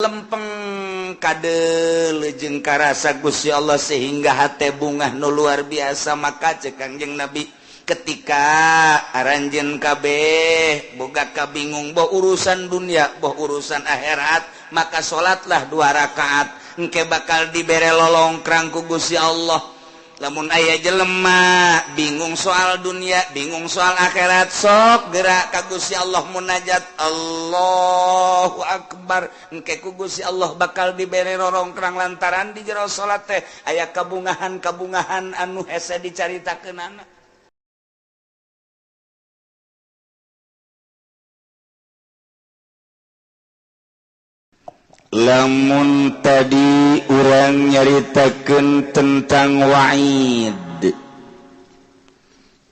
lempeng kade lejeng karasa Gusti Allah sehingga hate bungah nu luar biasa maka cek Kangjeng Nabi ketika aranjeun kabeh boga kabingung boh urusan dunia boh urusan akhirat maka salatlah 2 rakaat engke bakal dibere lolongkrang ku Gusti Allah. Lamun aya jelema bingung soal dunia, bingung soal akhirat, sok gerak ka Gusti Allah munajat Allahu Akbar. Engke ku Gusti Allah bakal dibere rorongkrang lantaran di jero salat teh aya kabungahan-kabungahan anu hese dicaritakeunana. Lamun tadi urang nyaritakeun tentang wa'id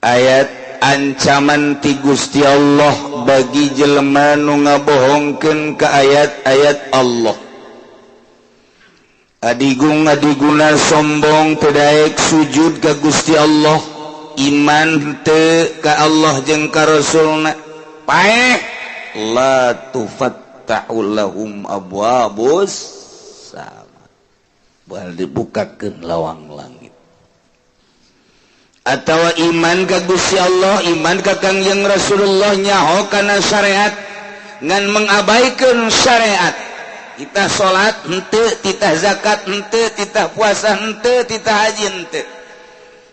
ayat ancaman ti Gusti Allah bagi jelema nu ngabohongkeun ka ayat-ayat Allah. Adigung-adiguna sombong teu daek sujud ka Gusti Allah, iman teu ka Allah jeung ka Rasulna, paeh la ta'ulahum abwabus sama bal dibukakeun lawang langit. Atawa iman ka Gusti Allah, iman ka Kangjeng Rasulullah nyaho kana syariat ngan mengabaikan syariat. Kita salat henteu, kita zakat henteu, kita puasa henteu, kita haji henteu.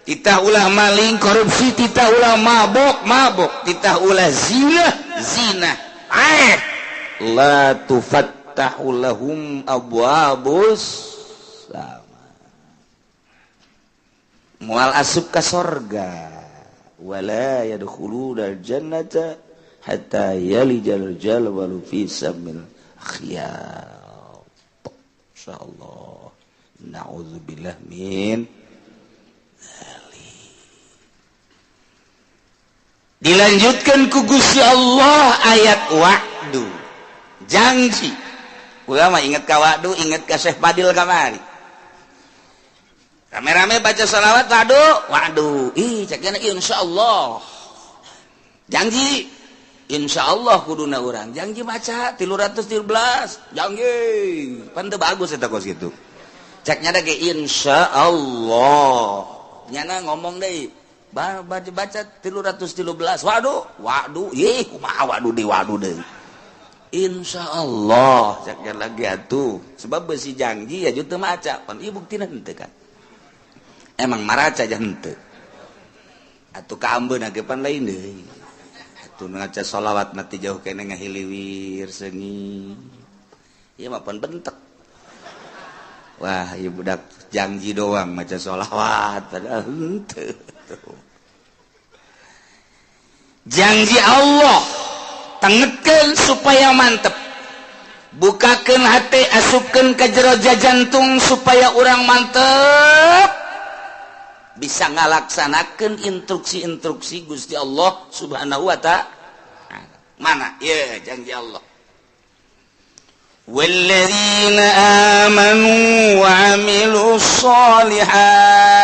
Kita ulah maling korupsi, kita ulah mabok, kita ulah zina. La tufattahu lahum abwabus sama mual asup ka sorga wala yadkhulunal jannata hatta yalijal jalwalu fi samil khiyat. Insyaallah naudzubillah min dilanjutkan ku Gusti Allah ayat wa'du janji. Ulama ingat ka wa'du, ingat ka Syekh Fadil kamari. Rame-rame baca salawat wa'du. Cekna insyaallah. Janji insyaallah kuduna urang. Janji baca 313. Janji. Pan teu bagus eta kos kitu. Ceknya da ge insyaallah. Nyana ngomong deui. Baca 313. Wa'du. Kumaha wa'du deui. Insyaallah caknya lagi atuh sebab besi janji ya teu maca pan ieu buktina henteu kan emang maraca aja henteu atuh ka ambeun ge pan lain deui atuh ngaca shalawat mati jauh kene ngahiliwir seungi ieu mah pan bentek wah ieu budak janji doang maca shalawat padahal henteu janji Allah tengetkeun supaya mantep bukakeun hati asupkeun ka jero jantung supaya urang mantep bisa ngalaksanakeun instruksi-instruksi Gusti Allah Subhanahu wa ta'ala. Mana ya janji Allah walladzina amanu wa amilus sholihat.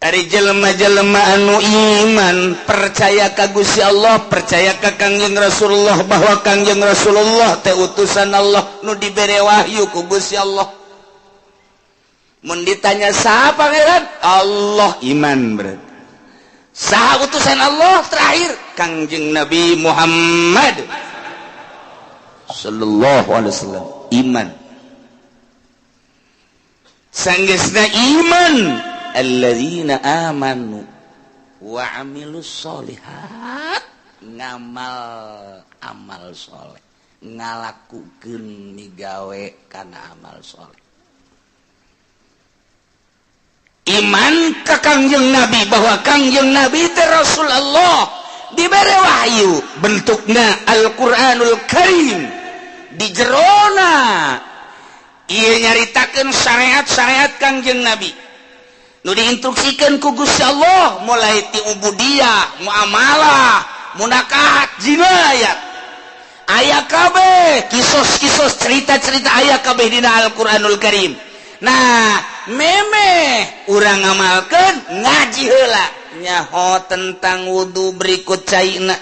Ari jelema-jelema anu iman percaya ka Gusti Allah, percaya ka Kangjeng Rasulullah bahwa Kangjeng Rasulullah teh utusan Allah nu dibere wahyu ku Gusti Allah. Mun ditanya saha pangeran? Allah iman berarti. Saha utusan Allah terakhir? Kangjeng Nabi Muhammad sallallahu alaihi wasallam iman. Sanggeusna iman alladzina amanu wa amilus sholihat ngamal amal soleh ngalakukeun migawe kana amal soleh. Iman ka Kangjeng Nabi bahwa Kangjeng Nabi teh Rasulullah dibere wahyu bentukna Al-Qur'anul Karim di jerona ieu nyaritakeun syariat-syariat Kangjeng Nabi nu diinstruksikan ku Gusti Allah mulai ti ubudiyah, muamalah, munakahat, jinayat. Aya kabeh kisos-kisos cerita-cerita aya kabeh dina Al-Qur'anul Karim. Nah, memeh urang ngamalkeun ngaji heula nyaho tentang wudu berikut caina.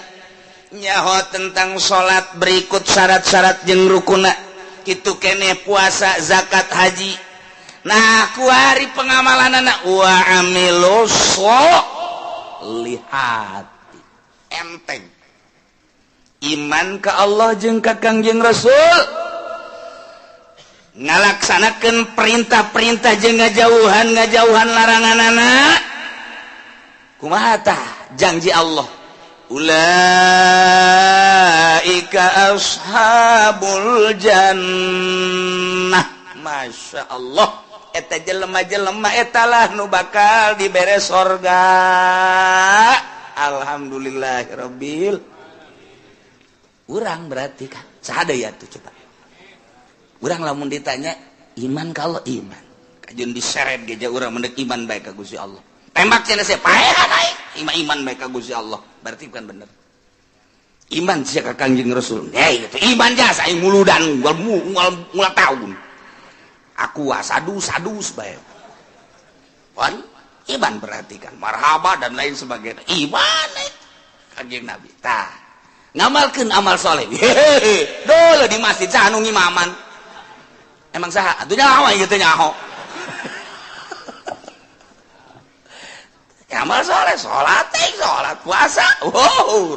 nyaho tentang salat berikut syarat-syarat jeung rukuna kitu kene puasa zakat haji. Nah ku hari pengamalanana wa amilu sholihati enteng iman ka Allah jeung ka Kangjeng Rasul ngalaksanakeun perintah-perintah jeung ngajauhan laranganana kumaha tah janji Allah ulaika ashabul jannah. Masya Allah eta jelema-jelema etalah nu bakal dibere sorga. Alhamdulillahirabbil urang berarti kan sadaya tuh coba urang lamun ditanya iman kalau iman kajun diseret geja urang mendek iman baik ka Gusti Allah tembak cenah saya paehan naik iman baik ka Gusti Allah berarti kan bener iman sia ka Kangjeng Rasul itu iman jasa aing muludan mual tahun aku sadus bae wan iman berarti kan marhaba dan lain sebagainya iman Kangjeng Nabi tah ngamalkeun amal soleh dole di masjid saha nu ngimaman emang saha atuh nyaho ieu teh nyaho amal soleh salat puasa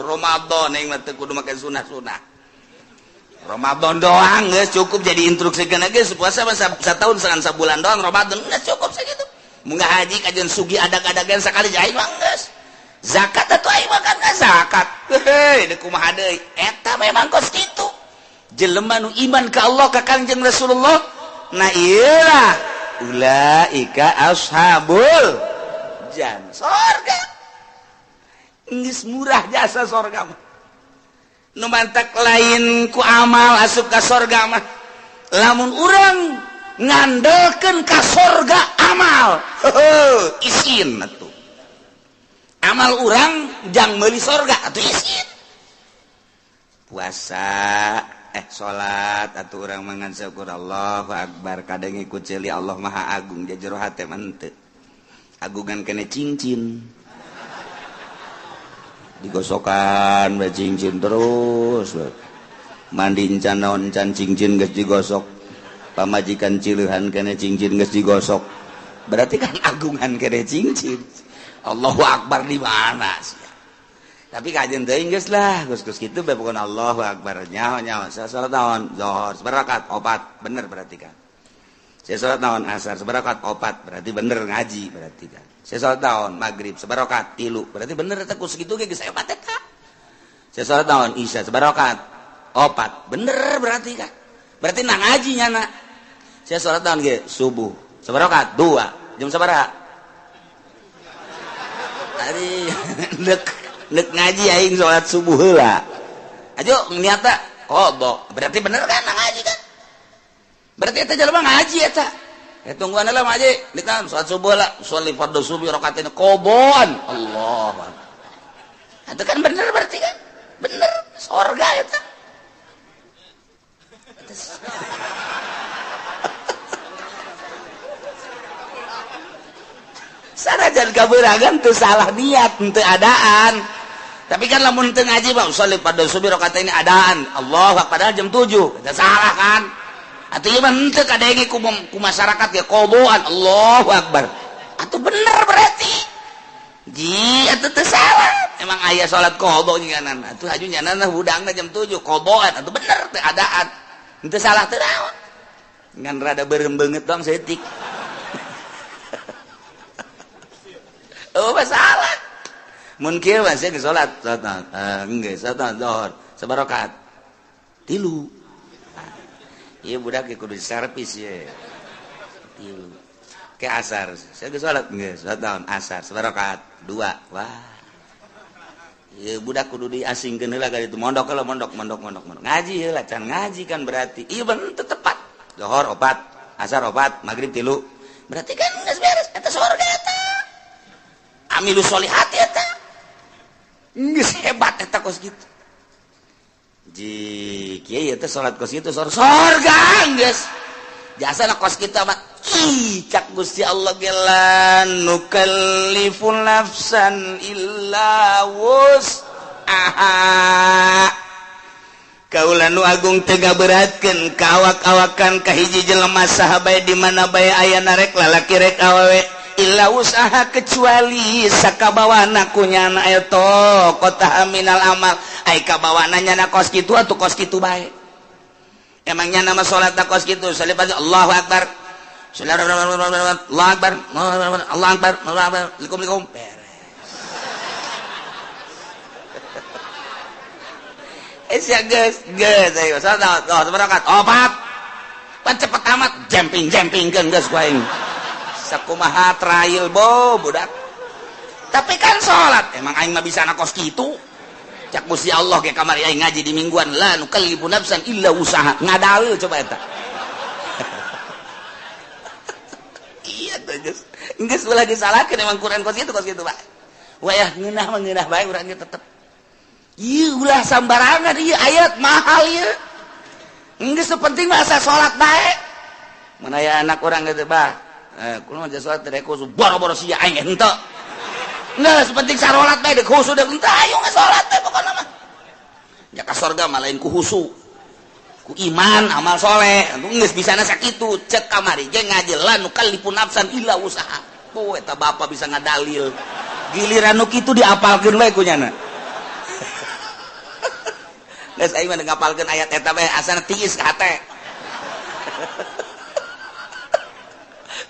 Ramadan yang mah teu kudu make sunah-sunah Ramadan doang geus cukup jadi instruksikeun geus puasa mah satahun segan sabulan doang Ramadan geus cukup sakitu mun haji kajian sugi adag-adagan sakali jahit mah geus zakat atuh aing mah kan zakat deuk kumaha deui eta memang kos kitu jelema nu iman ka Allah ka Kangjeng Rasulullah nah ieulah ulaika ashabul jannah sorga geus murah jasa sorga mah nu mantak lain ku amal asup ka sorga mah lamun urang ngandelkeun ka sorga amal isin atuh amal urang jang meuli sorga atuh isin puasa salat atuh urang mangan syukur Allahu akbar kadang ikut ceuli Allah Maha Agung jajero hate mah teu agungan kene cincin digosokan bae cincin terus mandi encan naon encan cincin geus digosok pamajikan cileuhan kene cincin geus digosok berarti kan agungan kene cincin Allahu akbar di mana sih tapi kajian teuing geus lah geus kitu bae pokona Allahu akbar nyaho salat naon zuhur sabarakat 4 bener berarti kan saya salat naon asar sabarakat 4 berarti bener ngaji berarti kan saya salat naon maghrib sabarakat 3 berarti bener eta ku sakitu ge geus hebat eta saya salat naon isya sabarakat 4 bener berarti kan berarti na ngaji nyana saya salat naon ge subuh sabarakat 2 jam sabaraha ari neuk ngaji aing salat subuh heula ajo niata qada berarti bener kan na ngaji kan berarti eta jelema ngaji eta tungguan lah ngaji dikan salat subuh lah sholli fardhu subuh rakatain qobon Allah itu kan bener berarti kan bener surga eta sanajan kabeuragan teu salah niat teu adaan tapi kan lamun teu ngaji mah sholli fardhu subuh rakatain adaan Allah padahal jam 7 eta salah kan atuh ieu mah henteu kadenge ku masyarakat ya qoboan Allahu akbar atuh bener berarti ji atuh teu salah emang aya salat qobo nyanana atuh haju nyanana hudangna jam 7 qoboan atuh bener teu adaan henteu salah teu naon ngan rada beureum beungeut doang seutik oh masalah mun kieu mah saya salat enggeus salat zuhur sabarakat 3 iya budak kudu diservis ya ke asar saya ke sholat nggak sholat tahun asar sabarakat 2 wah iya budak kudu diasingkeun heula ka ditu mondok ngaji heula can ngaji kan berarti iya bener tepat zuhur 4 asar 4 maghrib 3 berarti kan geus beres eta surga eta amilu sholihati eta geus hebat eta kos kitu ji kieu teh salat kos kitu surga geus jasana kos kita mah cak Gusti Allah gelan nukallifu nafsan illa wus Kaula nu agung tega beratkeun kawak-awakan ka hiji jelema sahabat di mana bae aya narek lalaki rek awewe illa usaha kecuali sakabawana kunyana eta qota minal amal ai kabawana nyana kos kitu atuh kos kitu bae emangnya nama salat da kos kitu salibati Allahu akbar Allahu akbar Allahu akbar Assalamualaikum ya guys, ayo salat berangkat. Opat. Pan cepet amat jumping kan geus ku aing. Sakumaha trail budak. Tapi kan salat, emang aing mah bisa na kos kitu. Cak Gusti Allah ke kamari aing ngaji di mingguan la nukallibu nafsan illa usaha. Ngadalil coba eta. Iya tuh geus. Geus ulah disalahkeun emang Quran kos kitu Pak. Wayah ngeunah bae urang tetep. Iya ulah sambarangan iya ayat mahal ya enggak sepenting masa sholat baik mana ya anak orang gitu bah kalau mau sholat tidak khusus boro-boro sih aing ente enggak sepenting sarolat baik dek khusus dek ente ayo nggak sholat deh pokoknya mah ya ke surga malain ku husu ku iman amal soleh enggak bisa nasa gitu cek kamari je ngajelan nukal lipun nafsan illa usaha eta bapak bisa ngadalil giliran nu kitu diapalkeun we ku nyana geus aing mah ngapalkeun ayat eta bae asana tiis ka hate.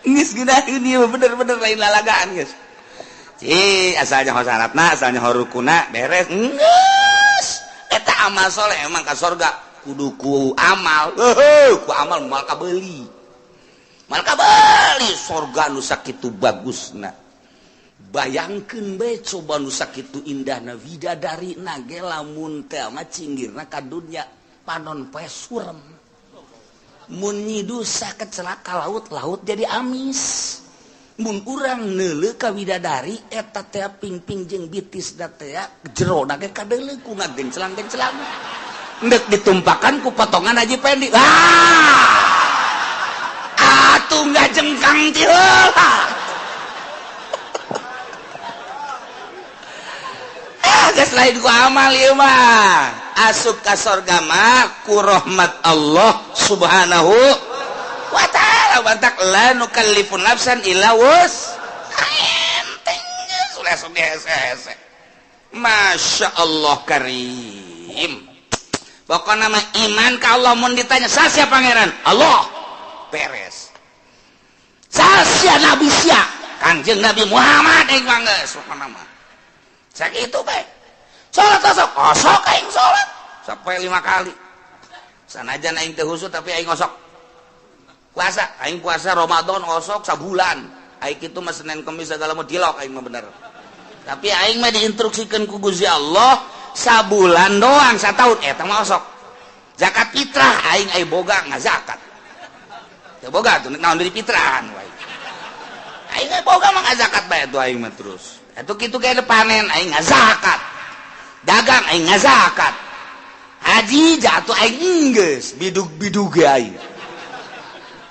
Geus geunaheun ieu bener-bener lain lalagaan geus. Asalnya syaratna, asalnya rukuna beres. Geus. Eta amal soleh emang ka surga kudu ku amal. Ku amal mal kabeuli. Mal kabeuli surga nu sakitu bagusna. Bayangkeun bae coba nu sakitu indahna widadari na ge lamun teh mah cinggirna ka dunya panon poe surem mun nyidu saket celaka laut jadi amis mun urang neuleuh ka widadari eta teh pingping jeung bitisna teh jerona ge kadeuleuh ku ngagenclang endek ditumpakan ku potongan aji pendi atuh ngajengkang ti heula geus lain ku amal ieu mah asup ka surga mah ku rahmat Allah subhanahu wa ta'ala bantak la nukallifun nafsan illa enteng geus ulah sok hese-hese Masya Allah karim pokokna mah iman ka Allah mun ditanya sasia pangeran Allah beres sasia nabi sia Kanjeng Nabi Muhammad aing mah geus pokona mah sakitu bae sholat osok aing sholat sampai 5 kali sanajan aing teh husuk tapi aing osok puasa aing puasa Ramadan osok sabulan aing kitu mah Senin Kamis segala mah dilok aing mah bener tapi aing mah diinstruksikeun ku Gusti Allah sabulan doang satahun eta mah osok zakat fitrah aing boga ngazakat teu boga tuh naon dari fitrahan wae aing boga mah ngazakat bae tuh aing mah terus atuh kitu kayak panen aing ngazakat dagang aing ngazakat haji jatuh aing geus bidug aing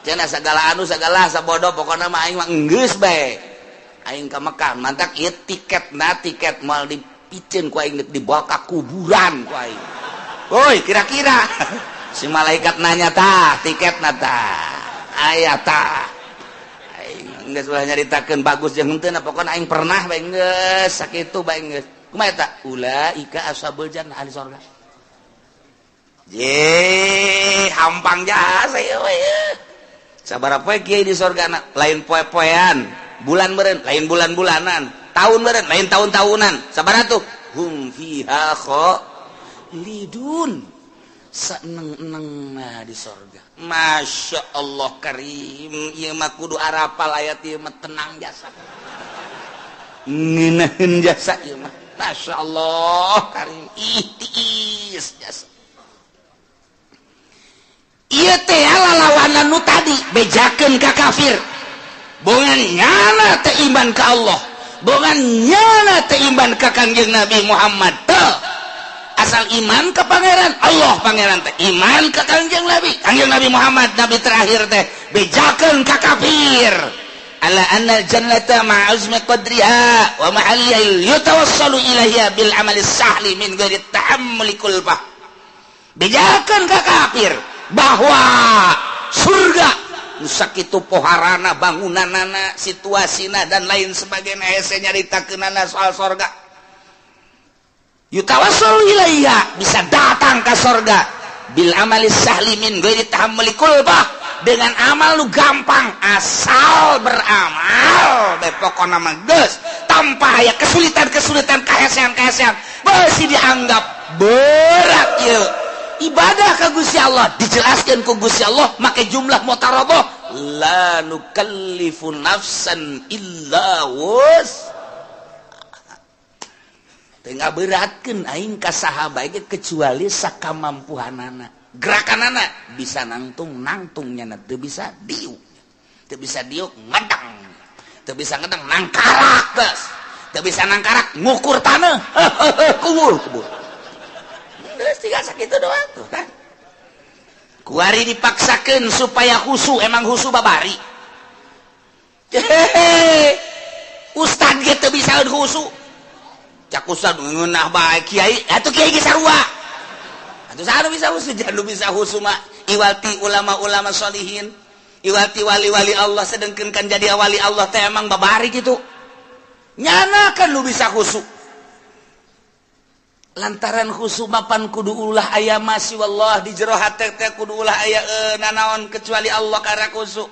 cenah sagala sabodoh pokona mah aing mah geus bae aing ka Mekah mantak ieu tiket moal dipicen ku aing dibawa ka kuburan ku aing woi kira-kira si malaikat nanya tah tiketna tah aya tah aing geus ulah nyaritakeun bagus jeung henteu pokona aing pernah bae geus sakitu bae geus kumaha eta ulaika ashabul jannah ahli surga je hampang jasa ieu we sabaraha poe kieu di surgana lain poe-poean bulan meureun lain bulan-bulanan tahun meureun lain tahun-tahunan sabaraha tuh hum fiha khalidun seneng-enengna di surga Masya Allah karim ieu mah kudu arapal ayat ieu mah tenang jasa ngeunaheun jasa ieu mah Masya Allah karim ihtiis jasa ieu teh lalawanan nu tadi bejakeun ka kafir bongan nyana teh iman ka Allah bongan nyana teh iman ka Kangjeng Nabi Muhammad teh asal iman ka pangeran Allah pangeran teh iman ka Kangjeng Nabi Muhammad nabi terakhir teh bejakeun ka kafir ala anna jannata ma'azmi qadriha wa mahalliha yutawassalu ilaiha bil amali sahli min ghairi tahammuli kulbah. Bejakan ka kafir bahwa surga sakitu poharana bangunanana situasina dan lain sebagainya hese nyaritakeunana soal surga. Yutawassalu ilaiha bisa datang ke surga bil amali sahli min ghairi tahammuli kulbah dengan amal lu gampang asal beramal pokoknya mah geus tanpa aya kesulitan kahesean masih dianggap berat ya ibadah ka Gusti Allah dijelaskan ku Gusti Allah make jumlah mutarabah la nukallifu nafsan illa wus tengah beratkeun aing ka saha bae kecuali sakamampuhanana gerakanana bisa nangtungnya teu bisa diuk ngedang teu bisa ngedang nangkarak geus teu bisa nangkarak ngukur tanah kubur geus tiga sakitu doang tuh kan kuari dipaksakeun supaya khusu emang khusu babari ustad ge teu bisa khusu cak ustad ngeunah bae kiai atuh kiai ge sarua terus anu bisa husu jangan bisa husu mah iwati ulama-ulama sholihin iwati wali-wali Allah sedengkeun kan jadi wali Allah teh emang babari gitu nyana kan lu bisa husu lantaran husu mapan kudu ulah aya masih wallah di jero hate teh kudu ulah aya nanaon kecuali Allah karena husu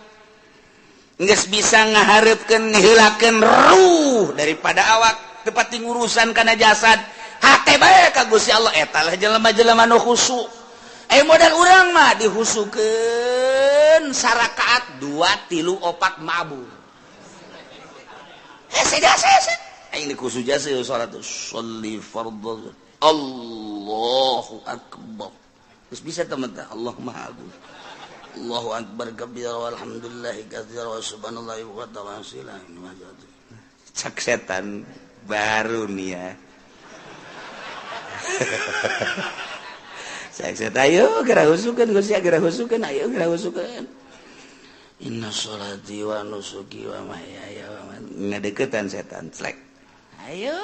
geus bisa ngahareupeun niheulakeun ruh daripada awak tepati ngurusan kana jasad hate bae ka Gusti Allah eta lah jelema-jelema nu khusyuk modal urang mah dihusukeun sarakaat 2 3 4 mabur hese aing dikhusyuk jasa salat sholli fardhu Allahu akbar geus bisa teman-teman Allah maha agung Allahu akbar kabira walhamdulillahi katsira wa subhanallahi wa ta'ala cak setan baru nih ya saya ayo gerak husukeun Gusti gerak husukeun ayo gerak husukeun inna sholati wa nusuki wa mahyaya wa mamati ngadeukeutan setan slek ayo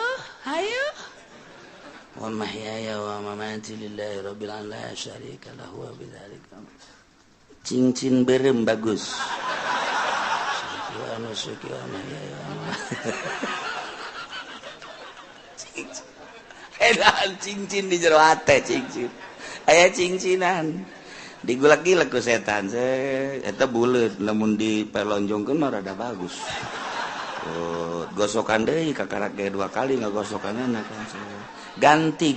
wa mahyaya wa mamati lillahi rabbil alamin la syarika lahu wa bidzalika cincin berem bagus wa nusuki wa mahyaya wa mamati edan cincin di jero hate cincin aya cincinan digulak-gilak ku setan eta buleut lamun dipelonjongkeun mah rada bagus gosokan deui kakarak ge 2 kali ngagosokanana kan ganti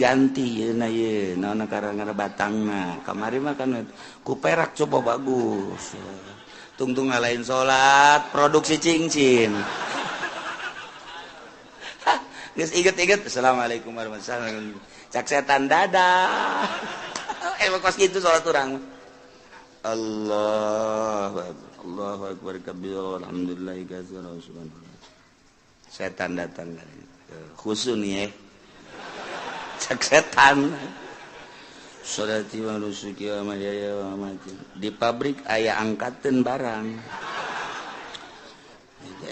yeuna ye naonna karangana batangna kamari mah kan ku perak coba bagus tungtung ngalahin salat produksi cincin geus inget-inget assalamualaikum warahmatullahi wabarakatuh cak setan dadah kos gitu salat urang Allahu akbar kabira alhamdulillahi katsira wa subhanallah setan datang khusus nih cak setan sholati wa nusuki wa mahyaya wa mamati di pabrik aya angkateun barang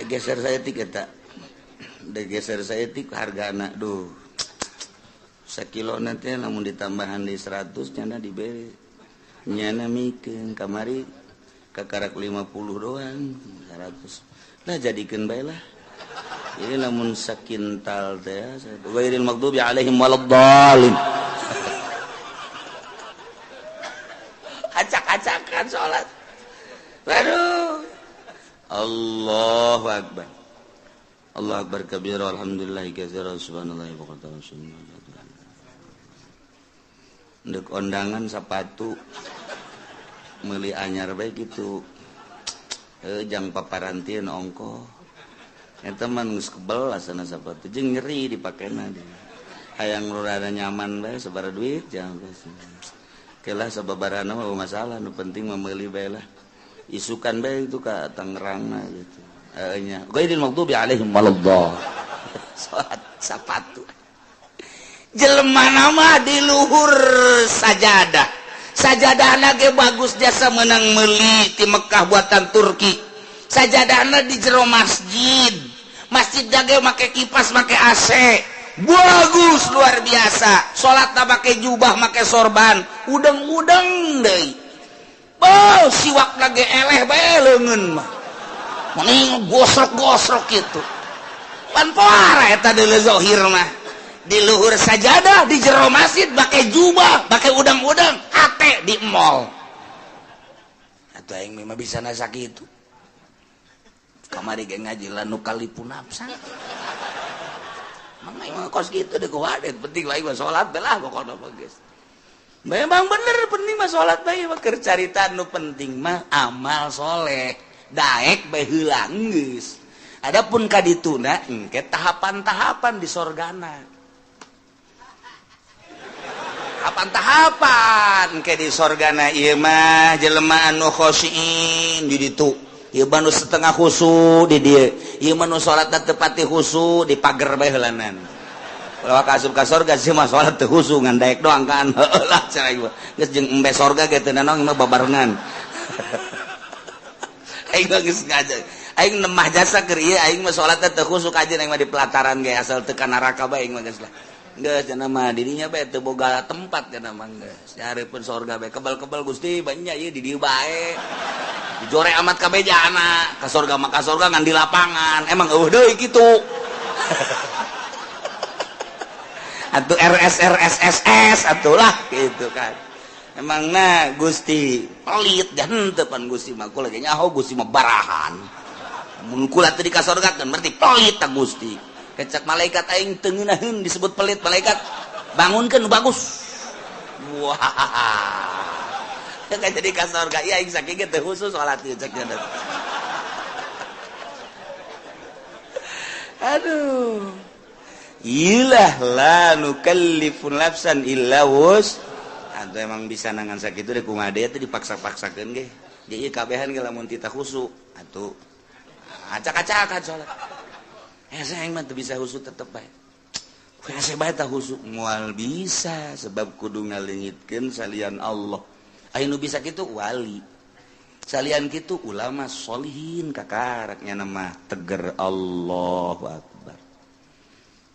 geser saya tiket geser saya tik hargana duh sakilo nanti namun ditambahan di 100 nyana diberi nyana mikeun kamari kakarak 50 doang 100 lah jadikeun bae lah ini namun sakintal teh ghairil maghdubi alaihim waladdallin acak-acakan salat aduh Allahu akbar Allah akbar kabira alhamdulillahi katsira subhanallahi wa ta'ala ndek ondangan sepatu meuli anyar bae kitu jang paparantieun ongko eta mah geus kebel asana sepatu jeung nyeri dipakena hayang rada nyaman bae sabara duit jang kelah sababarana mah masalah nu penting mah meuli bae lah isukan bae itu ka Tangerang gitu nya ghairil maghdubi alaihim waladdallin sepatu jelema nama di luhur sajadahna ge bagus jasa menang meuli ti Mekah buatan Turki sajadahna di jero masjid dage make kipas make AC bagus luar biasa salatna make jubah make sorban udang-udang deui siwak lagi eleh bae leungeun mah mending gosrok-gosrok gitu pan poara eta deuleu zahir mah di luhur sajadah di jero masjid make jubah make udang-udang hate di mall atuh aing mah bisa nasa kitu kamari ge ngaji lanu kalipun nafsa mangga mah kos kitu deh kuadet penting lain mah salat belah pokona mah geus memang bener penting mah salat bae mah keur carita nu penting mah amal soleh daek bae heula geus adapun ka dituna engke tahapan-tahapan di sorgana tahapan-tahapan engke di sorgana ieu mah jelema anu khosyiin di ditu ieu mah setengah khusu di dieu ieu mah salatna teu pati khusu di pager bae heulanan kalau kasup ka sorga sih mah salat teu khusu ngan daek doang kan heulah cenah ieu geus jeung embe sorga ge teu nanong mah babarengan aing mah geus ngaja aing nemah jasa keur ieu aing mah salatna teu khusu kajen aing mah di pelataran ge asal teu ka neraka bae aing mah geus lah geus cenah mah dirinya bae teu boga tempat cenah mah geus nyareupkeun sorga bae kebal-kebal Gusti banyak ieu di dieu bae dijore amat kabejana ka sorga mah ka sorga ngan di lapangan emang eueuh deui kitu atuh RSRSSS atuh lah gitu kan emangna Gusti pelit henteu pan Gusti mah kula ge nyaho Gusti mah barahan mun kula teu di ka sorga kan berarti pelit ta Gusti kecak malaikat aing teu ngeunaheun disebut pelit malaikat bangunkeun nu bagus wah kan jadi ka sorga ieu aing saking ge teu khusus salat ieu cek cenah aduh ilah la nukallifu nafsan illa wus atuh emang bisa nangan sakitu deh kumaha deui teh dipaksa-paksakeun ge ieu kabehan ge lamun tita khusu atuh acak-acakan salat saya mah teu bisa khusu tetep bae saya bae tah khusu moal bisa sebab kudu ngaleungitkeun salian Allah aya nu bisa kitu wali salian kitu ulama sholihin kakaraknya nama teger Allahu Akbar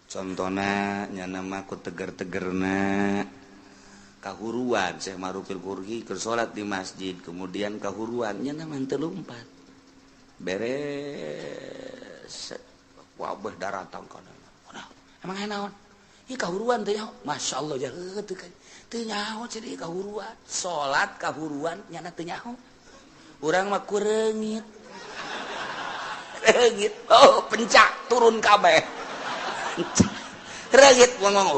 contona nya nama ku teger-tegerna kahuruan Syekh Marufil Qurhi keur salat di masjid kemudian kahuruan nya nama teu lumpat beres wabah daratang kana emang naon ieu kahuruan teh nyaho masyaallah jahe teu kan teu nyaho jadi kahuruan salat kahuruan nyana teu nyaho urang mah ku reungit oh pencak turun kabeh reungit ngomong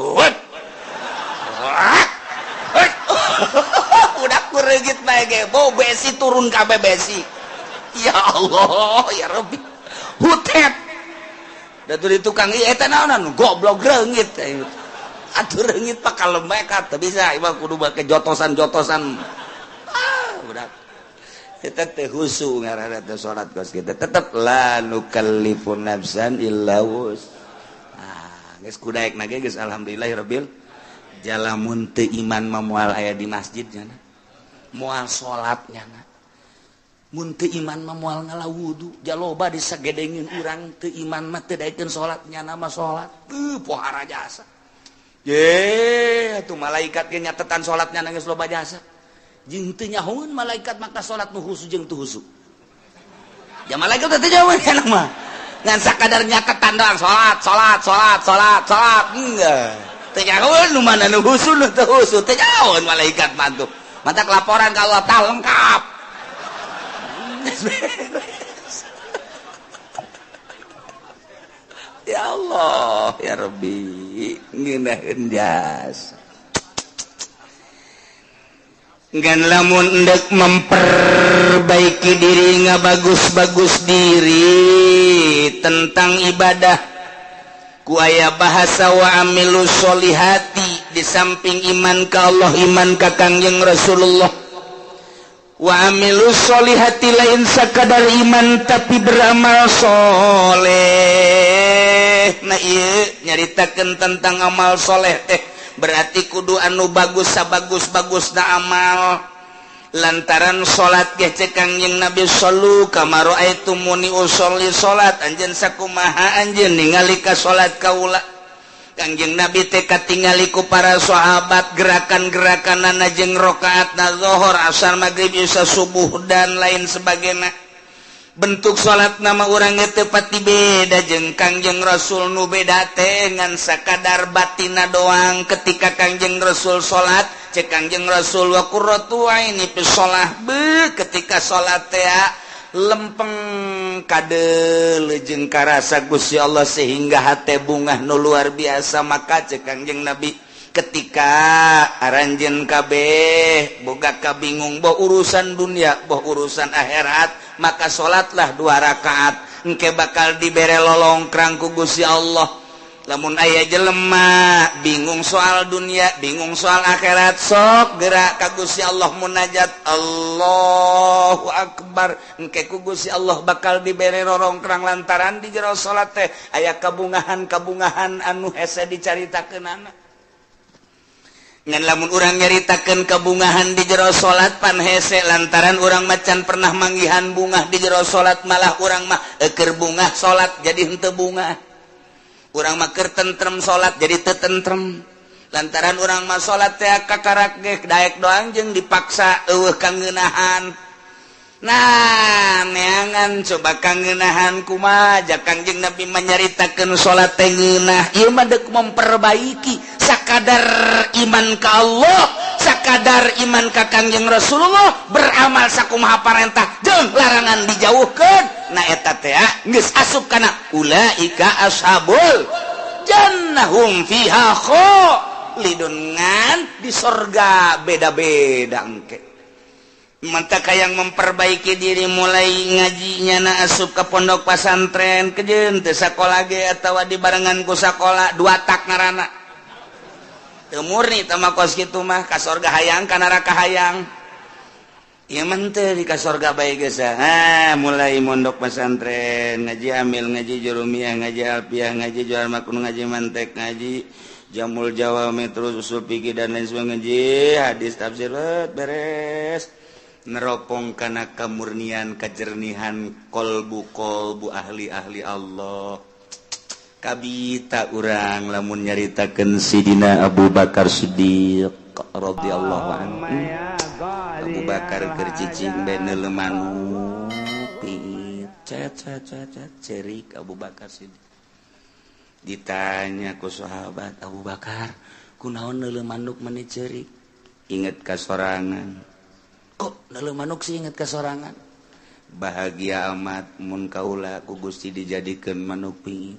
udah ku reungit bae ge bau besi turun kabeh besi ya Allah ya Rabbi hutet datu di tukang ieu eta naonan goblok reungit atuh reungit pak kalembek teu bisa ieu kudu make jotosan-jotosan udah kita teh khusu ngaranna teh salat kos kita tetep la nukallifu nafsan illa wus geus kudaekna ge geus alhamdulillahirabbil jalamun teu iman mah moal aya di masjid nya moal salat nya mun teu iman mah moal ngalawudu jaloba disagedengeun urang teu iman mah teu daekeun salat nya mah salat pohara jasa ye atuh malaikat ge nyatetan salatnya geus loba jasa jeung teu nyahoeun malaikat maka salat nu khusu jeung teu khusu ya malaikat teh jauh nya mah ngan sakadar nyatetan doang salat enggak teu nyahoeun nu mana nu khusu nu teu khusu teu nyahoeun malaikat mah tuh mata laporan ka Allah tah lengkap ya Allah ya Rabbi ngeunaheun jasa ngan lamun endek memperbaiki diri ngabagus-bagus diri tentang ibadah ku aya bahasa wa amilus solihati di samping iman ka Allah iman ka Kangjeng Rasulullah wa amilus solihati lain sakadar iman tapi beramal soleh nah ieu nyaritakeun tentang amal soleh teh berarti kudu anu bagus sabagus-bagusna amal lantaran salat ge cek Kangjeng Nabi sallu kama raaitumuni usolli salat anjeun sakumaha anjeun ningali ka salat kaula. Kangjeng Nabi teh katingali ku para sahabat gerakan-gerakanana jeung rakaatna zuhur asar maghrib isya subuh dan lain sebagainya. Bentuk salat nama urang teh pati beda jeung Kangjeng Rasul nu beda teh ngan sakadar batina doang ketika Kangjeng Rasul salat cek Kangjeng Rasul wa qurratu aini fi shalah be ketika salat teh lempeng kadel jeung karasa Gusti Allah sehingga hate bungah nu luar biasa. Maka cek Kangjeng Nabi ketika aranjeun kabeh boga kabingung boh urusan dunia boh urusan akhirat maka salatlah 2 rakaat engke bakal dibere lolongkrang ku Gusti Allah. Lamun aya jelema bingung soal dunia, bingung soal akhirat, sok gerak ka Gusti Allah munajat Allahu Akbar. Engke ku Gusti Allah bakal dibere rorongkrang lantaran di jero salat teh aya kabungahan-kabungahan anu hese dicaritakeunana. Ngan lamun urang nyaritakeun kabungahan di jero salat pan hese lantaran urang macan pernah manggihan bungah di jero salat malah urang mah keur bungah salat jadi henteu bungah. Urang mah keur tentrem salat jadi teu tentrem lantaran urang mah salat teh kakarak ge daek doang jeung dipaksa eueuh kangeunahan. Nah neangan coba kangeunahan kumaha jak Kangjeng Nabi menyaritakeun salat teh ngeunah ieu mah deuk memperbaiki sakadar iman ka Allah sakadar iman ka Kangjeng Rasulullah beramal sakumaha parentah jeung larangan dijauhkeun. Nah eta teh geus asup kana ulaika ashabul jannah hum fiha khalidun ngan di surga beda-beda engke. Manta kayang memperbaiki diri mulai ngajinya na asup ke pondok pesantren kejeun teu sakola ge atawa dibarengan ku sakola 2 tak ngaranna. Teu murni teh mah kos kitu mah ka surga hayang ka neraka hayang. Ieu mah teu di ka surga bae geus mulai mondok pesantren ngaji amil ngaji jurumiyah ngaji alfiyah ngaji jual makun ngaji mantek ngaji jamul jawami terus usul fikih dan lain sebagainya ngaji hadis tafsir beres. Neropong kana kamurnian kajernihan kolbu ahli-ahli Allah. Kabita urang lamun nyaritakeun Sidina Abu Bakar Siddiq radhiyallahu anhu. Abu Bakar keur cicing bae neuleuh manuk cerik Abu Bakar Siddiq. Ditanya ku sahabat Abu Bakar, kunaon neuleuh manuk meni cerik? Inget ka sorangan. Kok neuleuh manuk sih inget kasorangan? Bahagia amat mun kaula ku Gusti dijadikeun manuk pingit.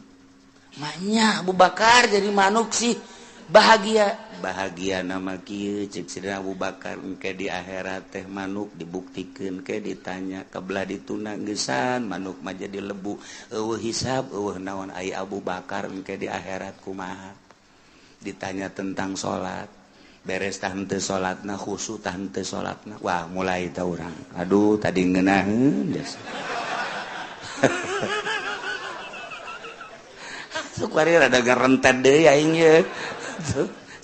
Manya Abu Bakar jadi manuk sih bahagia. Bahagia nama kieu cek Sidina Abu Bakar engke di akhirat teh manuk dibuktikeun ke ditanya kabelah dituna geusan manuk mah jadi lebu. Eueuh hisab eueuh naon ai Abu Bakar engke di akhirat kumaha? Ditanya tentang salat. Beres tah henteu salatna khusyuk tah henteu salatna wah mulai tah urang aduh tadi ngeunaheun biasa sukari rada garentet deui aing ye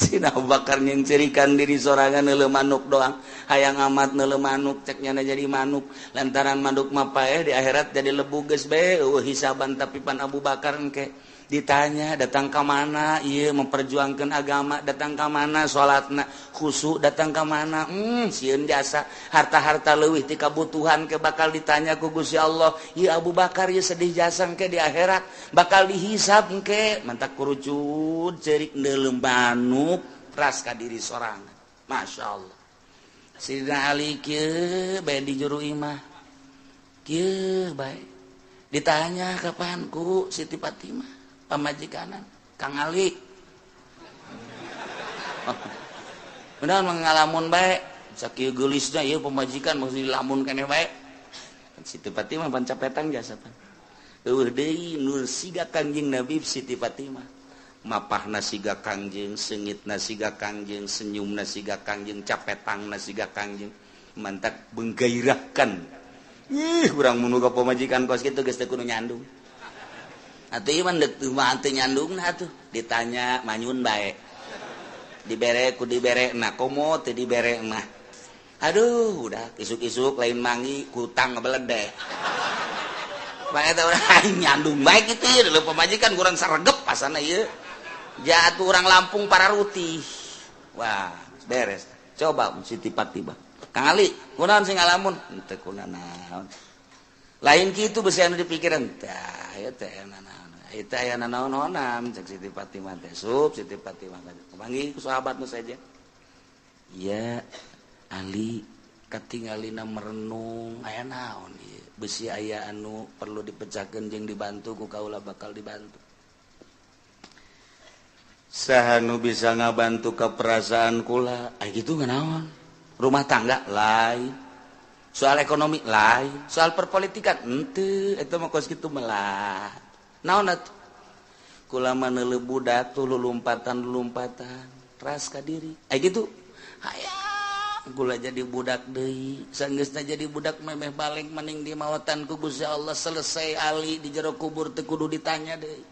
Sidina Abu Bakar nyengcerikan diri sorangan neuleuh manuk doang hayang amat neuleuh manuk cek nyana jadi manuk lantaran manuk mah paeh di akhirat jadi lebu geus bae eueuh hisaban tapi pan Abu Bakar engke ditanya datang ke mana ieu memperjuangkan agama datang ke mana salatna khusyuk datang ke mana sieun jasa harta-harta leuwih ti kabutuhan ke bakal ditanya ku Gusti Allah ieu Abu Bakar ieu sedih jasa engke di akhirat bakal dihisab engke mantak kurucut cerik neuleuh manuk ras ka diri sorangan masyaallah. Sidina Ali kieu bae di juru imah kieu bae ditanya kapan ku Siti Fatimah pamajikanan Kang Ali benar mengalamun bae sakieu geulisna ieu pamajikan maksud lamun keneh bae Siti Fatimah pan capetan jasa pan eueuh deui nu siga Kangjeng Nabi Siti Fatimah mapahna siga Kangjeng seungitna siga Kangjeng senyumna siga Kangjeng capetangna siga Kangjeng mantak menggairahkan urang mun ka pamajikan kos kitu geus teu kudu nyandung. Atuh ieu mah teu mah teu nyandungna atuh ditanya manyun bae. Dibere ku dibere na komo teu dibere mah. Aduh udah isuk-isuk lain mangi hutang ngebeledek nyandung baik itu ya dulu pemajikan kurang saregep pasana ya jatuh orang Lampung para ruti wah beres coba si tiba-tiba Kang Ali kunaon sing ngalamun teu kunaon lain kitu beusi anu dipikiran tah ya teh eta aya naon-naonan cek Siti Fatimah teh Siti Fatimah kepanggih ku sahabatna saja iya Ali katingalina merenung aya naon ieu beusi aya anu perlu dipecahkeun jeung dibantu ku kaula bakal dibantu saha nu bisa ngabantu ka perasaan kula gitu nganaon rumah tangga lain soal ekonomi lain soal perpolitikan henteu eta mah kos kitu melah naon atuh kula mah neuleuh budak tuh lulumpatan ras ka diri gitu hayang kula jadi budak deui sanggeusna jadi budak memeh balik mending di maotan ku Gusti Allah selesai Ali di jero kubur teu kudu ditanya deui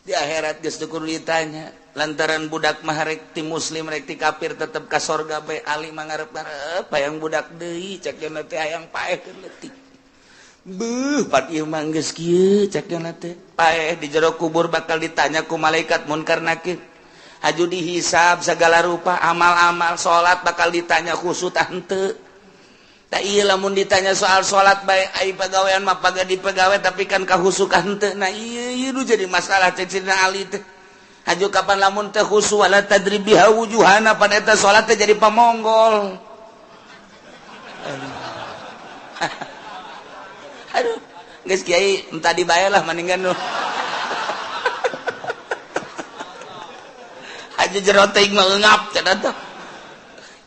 di akhirat geus teu kudu ditanya lantaran budak mah rek ti muslim rek ti kafir tetep ka sorga bae Ali mah ngarep-ngarep hayang budak deui cek cenah teh hayang paehkeun leutik beuh pat ieu mah geus kieu cek cenah teh paeh di jero kubur bakal ditanya ku malaikat munkar nakir aju dihisab segala rupa amal-amal salat bakal ditanya khusus tah henteu tah ieu lamun ditanya soal salat bae ai pagawean mah pagadi pagawe tapi kan kahusuk henteu nah ieu nu jadi masalah cek Sidina Ali teh aju kapan lamun teh khusu wala tadribiha wujuhana pada eta salat teh jadi pamonggol aduh geus kiai entah dibae lah mendingan nu aja jero teuing mah eungap cenah teh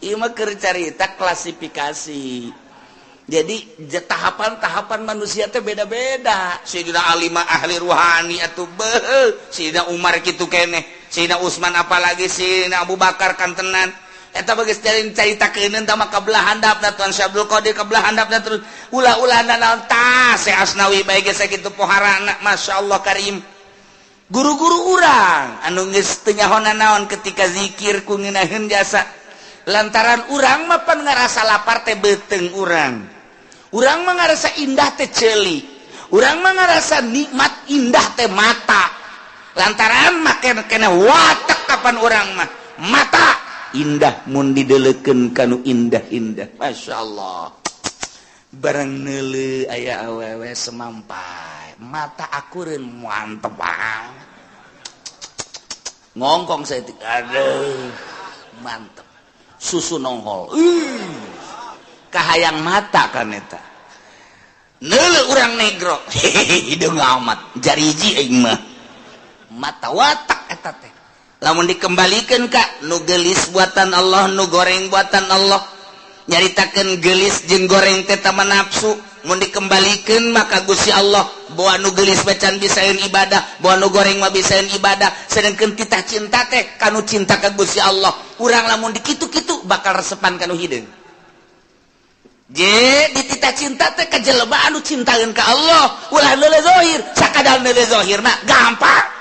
ieu mah keur carita klasifikasi jadi tahapan-tahapan manusia teh beda-beda Sayyidina Ali mah ahli ruhani atuh beuh Sayyidina Umar kitu keneh Sayyidina Utsman apalagi Sayyidina Abu Bakar kantenan eta bageus caritakeun tah mah kabelah handapna Tuan Syekh Abdul Qadir kabelah handapna terus ulah-ulahna naon tah Syekh Asnawi bae geus sakitu poharana masyaallah karim guru-guru urang anu geus teu nyahonna naon ketika zikir ku ngeunaheun jasa lantaran urang mah pan ngarasa lapar teh beuteung urang mah ngarasa indah teh ceuli urang mah ngarasa nikmat indah teh mata lantaran make kena watak kapan urang mah mata indah mun dideleukeun kanu indah-indah masyaallah barang neuleuh aya awewe semampai mata akureun mantep banget ngongkong saeutik aduh mantep susu nonghol kahayang mata kan eta neuleuh urang negro hideung amat jariji aing mah mata watak eta teh lamun dikembalikeun ka nu geulis buatan Allah nu goreng buatan Allah nyaritakeun geulis jeung goreng teh tama nafsu mun dikembalikeun maka Gusti Allah bawa nu geulis bacan bisaeun ibadah bawa nu goreng mah bisaeun ibadah sedengkeun titah cinta teh kanu cinta ka Gusti Allah urang lamun dikitu-kitu bakal resepan kanu hideung je di titah cinta teh ka jelema anu cintaeun ka Allah ulah leuleuh zahir sakadar leuleuh zahir mah gampang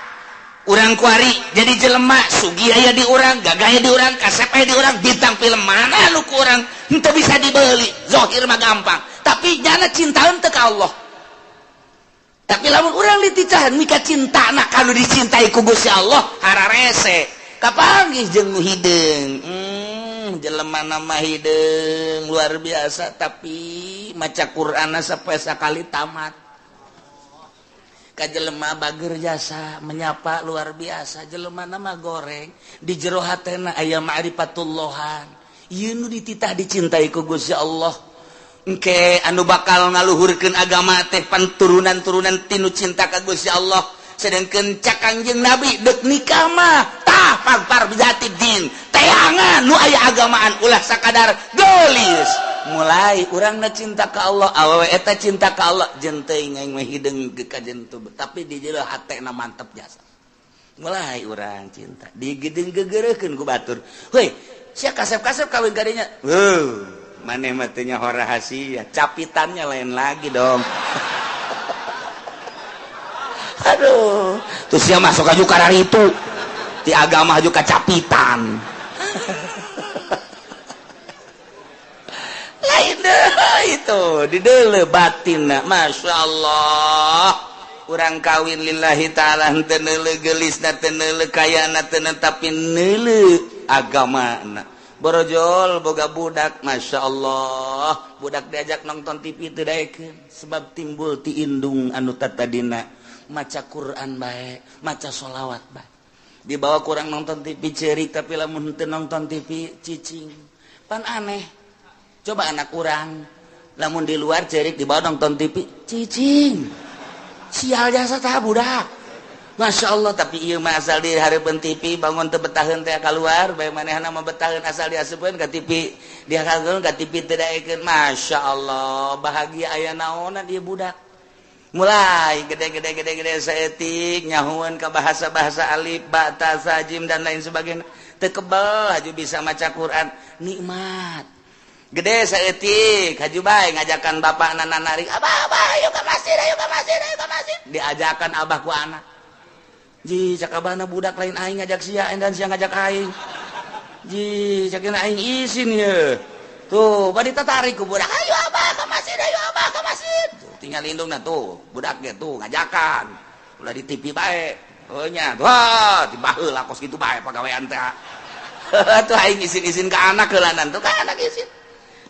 urang kuari jadi jelema sugi aya di urang gagah aya di urang kasep aya di urang bintang film mana nu ku urang henteu bisa dibeuli zahir mah gampang tapi jana cintaeun teh ka Allah tapi lamun urang diticahan mika cintana kanu dicintai ku Gusti Allah hararese kapanggih jeung nu hideung jelema nama hideung luar biasa tapi maca Qur'ana sapoe sakali tamat ka jelema bager jasa menyapa luar biasa jelema nama goreng di jero hatena aya ma'rifatullahan ieu nu dititah dicintai ku Gusti Allah engke anu bakal ngaluhurkeun agama teh panturunan-turunan tinu cinta ka Gusti Allah sedengkeun cak Kangjeng Nabi deuk nikah mah tah pagpar bijati din teangan nu aya agamaan ulah sakadar geulis mulai urangna cinta ka Allah awewe eta cinta ka Allah jeung teuing aing mah hideung ka jentu tapi di jero hatena mantep jasa mulai urang cinta digedeung gegereukeun ku batur heuy sia kasep-kasep kawin ka dinya maneh mah teu nyaho rahasia capitannya lain lagi dong aduh terus sia masuk aju ka itu ti agama aju ka capitan itu didele batin Masya Allah kurang kawin lillahi ta'ala tenele gelis na tenele kaya na tenele tapi nele agama na borojol boga budak Masya Allah budak diajak nonton TV teu sebab timbul ti indung anu tadina maca Quran bae maca sholawat bae dibawa kurang nonton TV cerik tapi lamun teu nonton TV cicing pan aneh coba anak kurang lamun di luar cerik dibawa nonton TV cicing sial jasa tah budak Masya Allah tapi ieu mah asal di hareupeun TV bangun teu betaheun teh keluar bae manehna mah betaheun asal diasupkeun ka TV dia kageun ka TV teu daekeun Masya Allah bahagia aya naonna dia budak mulai gede saeutik nyahueun ka bahasa-bahasa alif ba ta sa jim dan lain sebagainya teu kebal haju bisa maca Quran nikmat gede saeutik haju bae ngajakan bapakna nanarik abah ayo ka masjid diajakan abah ku anak ji cakabana budak lain aing ngajak sia dan sia ngajak aing ji cakina aing izin ye tuh bari tertarik ku budak ayo abah ka masjid tuh, tinggal lindungna tuh budak ge tuh ngajakan ulah di TV bae nya wah tibaheula kos kitu bae pagawean teh tuh aing izin ka anak heulanan tuh ka anak izin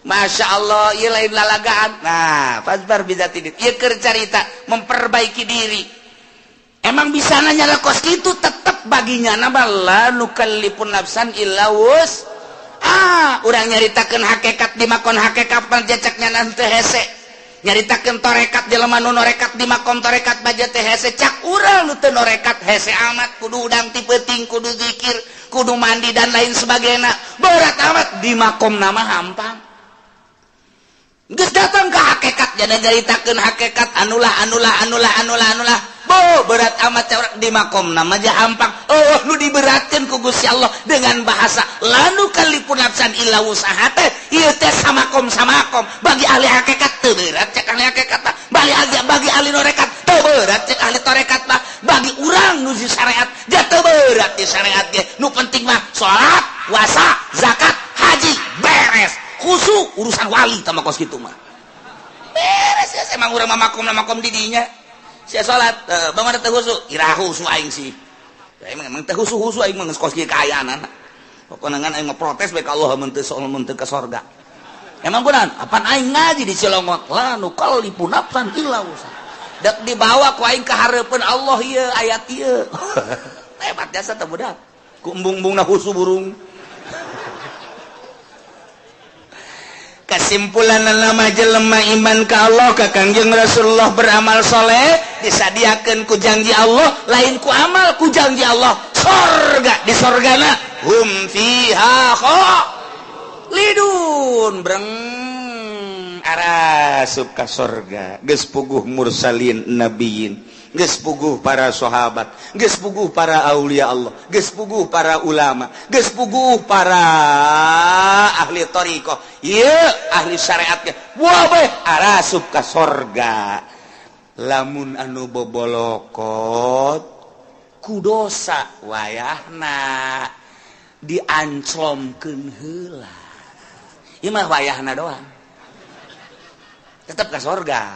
Masya Allah ieu lain lalagaan nah fasbar bizatidin ieu keur carita memperbaiki diri. Emang bisa nanya kos gitu tetap baginya nabala nukallifun nafsan illa wus urang nyaritakeun hakikat di makon hakikat panjacaknya nanti hese nyaritakeun torekat jelema nu norekat di makom torekat baja teh hese cak urang nu teu norekat hese amat kudu udang ti peuting kudu zikir kudu mandi dan lain sebagainya berat amat di makom nama hampang geus datang ke hakikat jadi nyaritakeun hakikat anulah berat amat cawrak di makom nama aja hampang lu diberatkan ku Gusti Allah dengan bahasa lanu kalipun nafsan illa wusaha teh ieu teh samakom bagi ahli hakikat teu berat cek ahli hakikat bagi ahli norekat teu berat cek ahli torekat mah bagi urang nu di syariat ja teu berat di syariat ge nu penting mah salat puasa zakat haji beres khusyuk urusan wali tah kos kitu mah beres ya emang urang mah makom di dinya sia salat bangsa teh khusyuk iraha khusyuk aing sih emang teh khusyuk aing mah geus kos kieu kaayaan pokona ngan aing protes bae ka Allah mun teu ka sorga emang kunaon apan aing ngaji di Cilongot la nu kalipun nafsan illa usa dak dibawa ku aing ka hareupeun Allah ieu ayat ieu hebat jasa teh budak ku embung-embungna khusyuk burung kesimpulan nama jelema iman ka Allah ka Kangjeng Rasulullah beramal soleh disadiakeun ku janji Allah lain ku amal ku janji Allah sorga di sorgana hum fiha khalidun breng arasup ka sorga geus puguh mursalin nabiyin geus puguh para sahabat geus puguh para aulia Allah geus puguh para ulama geus puguh para ahli thariqah ieu ahli syariat ge wae arasup ka sorga lamun anu bobolokot ku dosa wayahna dianclomkeun heula ieu mah wayahna doang tetep ka sorga